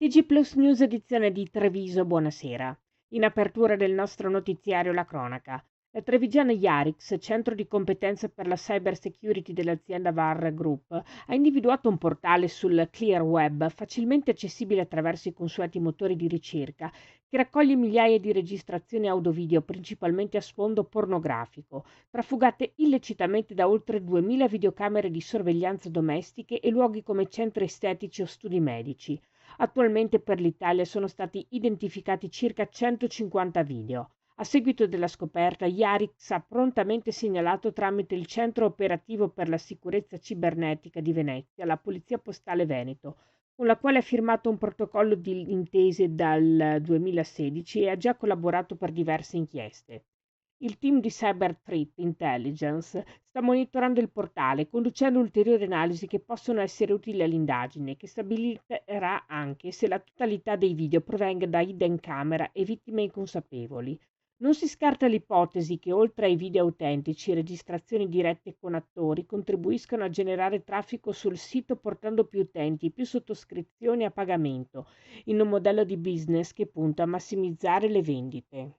TG Plus News edizione di Treviso, buonasera. In apertura del nostro notiziario la cronaca. La trevigiana Yarix, centro di competenza per la cyber security dell'azienda VAR Group, ha individuato un portale sul Clear Web facilmente accessibile attraverso i consueti motori di ricerca che raccoglie migliaia di registrazioni audio-video principalmente a sfondo pornografico, trafugate illecitamente da oltre 2000 videocamere di sorveglianza domestiche e luoghi come centri estetici o studi medici. Attualmente per l'Italia sono stati identificati circa 150 video. A seguito della scoperta, Yarix ha prontamente segnalato tramite il Centro Operativo per la Sicurezza Cibernetica di Venezia la Polizia Postale Veneto, con la quale ha firmato un protocollo di intese dal 2016 e ha già collaborato per diverse inchieste. Il team di Cyber Threat Intelligence sta monitorando il portale, conducendo ulteriori analisi che possono essere utili all'indagine, che stabilirà anche se la totalità dei video provenga da hidden camera e vittime inconsapevoli. Non si scarta l'ipotesi che oltre ai video autentici, registrazioni dirette con attori contribuiscano a generare traffico sul sito portando più utenti, più sottoscrizioni a pagamento, in un modello di business che punta a massimizzare le vendite.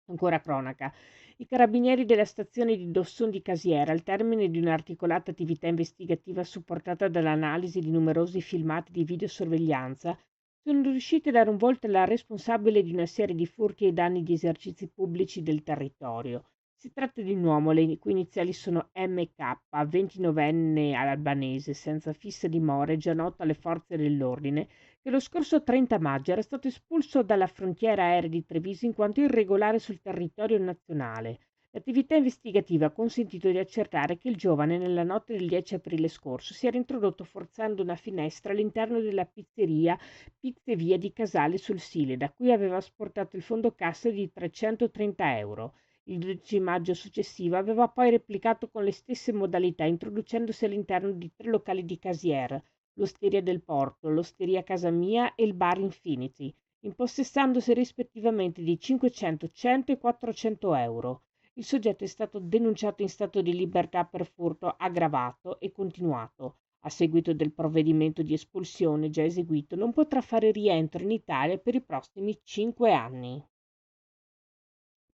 Ancora cronaca. I carabinieri della stazione di Dosson di Casiera, al termine di un'articolata attività investigativa supportata dall'analisi di numerosi filmati di videosorveglianza, sono riusciti a dare un volto alla responsabile di una serie di furti ai danni di esercizi pubblici del territorio. Si tratta di un uomo, le cui iniziali sono MK, 29enne albanese, senza fissa dimora e già noto alle forze dell'ordine, che lo scorso 30 maggio era stato espulso dalla frontiera aerea di Treviso in quanto irregolare sul territorio nazionale. L'attività investigativa ha consentito di accertare che il giovane, nella notte del 10 aprile scorso, si era introdotto forzando una finestra all'interno della pizzeria Pizzevia di Casale sul Sile, da cui aveva asportato il fondo cassa di 330 euro. Il 12 maggio successivo aveva poi replicato con le stesse modalità, introducendosi all'interno di 3 locali di Casier, l'Osteria del Porto, l'Osteria Casa Mia e il Bar Infinity, impossessandosi rispettivamente di 500, 100 e 400 euro. Il soggetto è stato denunciato in stato di libertà per furto aggravato e continuato. A seguito del provvedimento di espulsione già eseguito, non potrà fare rientro in Italia per i prossimi 5 anni.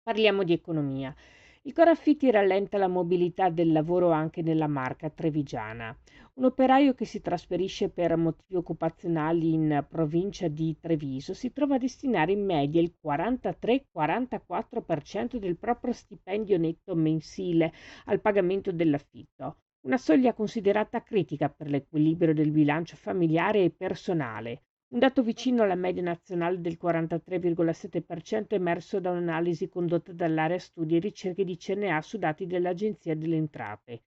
Parliamo di economia. Il caro affitti rallenta la mobilità del lavoro anche nella Marca trevigiana. Un operaio che si trasferisce per motivi occupazionali in provincia di Treviso si trova a destinare in media il 43-44% del proprio stipendio netto mensile al pagamento dell'affitto, una soglia considerata critica per l'equilibrio del bilancio familiare e personale. Un dato vicino alla media nazionale del 43,7% emerso da un'analisi condotta dall'area studi e ricerche di CNA su dati dell'Agenzia delle Entrate.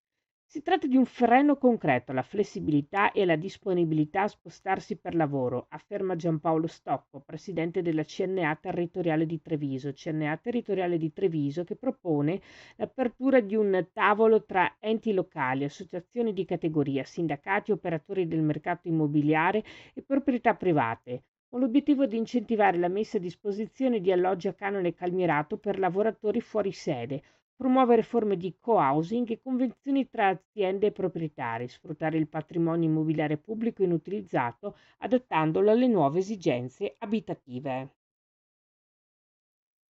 Si tratta di un freno concreto alla flessibilità e alla disponibilità a spostarsi per lavoro, afferma Giampaolo Stocco, presidente della CNA Territoriale di Treviso, CNA Territoriale di Treviso che propone l'apertura di un tavolo tra enti locali, associazioni di categoria, sindacati, operatori del mercato immobiliare e proprietà private, con l'obiettivo di incentivare la messa a disposizione di alloggi a canone calmierato per lavoratori fuori sede, promuovere forme di co-housing e convenzioni tra aziende e proprietari, sfruttare il patrimonio immobiliare pubblico inutilizzato adattandolo alle nuove esigenze abitative.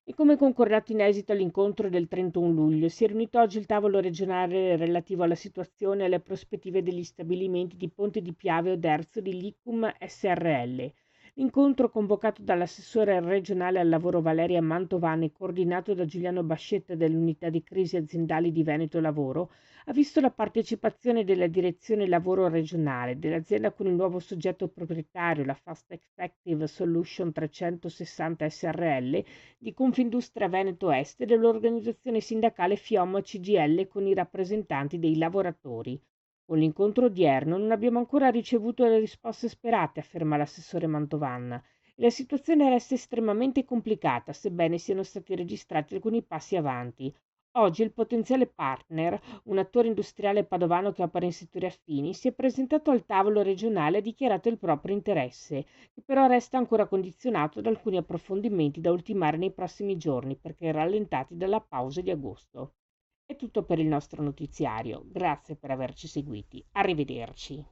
E come concordato in esito all'incontro del 31 luglio, si è riunito oggi il tavolo regionale relativo alla situazione e alle prospettive degli stabilimenti di Ponte di Piave e Oderzo di Licum SRL. L'incontro, convocato dall'assessore regionale al lavoro Valeria Mantovani e coordinato da Giuliano Bascetta dell'unità di crisi aziendali di Veneto Lavoro, ha visto la partecipazione della direzione lavoro regionale, dell'azienda con il nuovo soggetto proprietario, la Fast Effective Solution 360 SRL, di Confindustria Veneto Est e dell'organizzazione sindacale FIOM CGL con i rappresentanti dei lavoratori. Con l'incontro odierno non abbiamo ancora ricevuto le risposte sperate, afferma l'assessore Mantovanna, e la situazione resta estremamente complicata, sebbene siano stati registrati alcuni passi avanti. Oggi il potenziale partner, un attore industriale padovano che opera in settori affini, si è presentato al tavolo regionale e ha dichiarato il proprio interesse, che però resta ancora condizionato da alcuni approfondimenti da ultimare nei prossimi giorni perché rallentati dalla pausa di agosto. È tutto per il nostro notiziario, grazie per averci seguiti, arrivederci.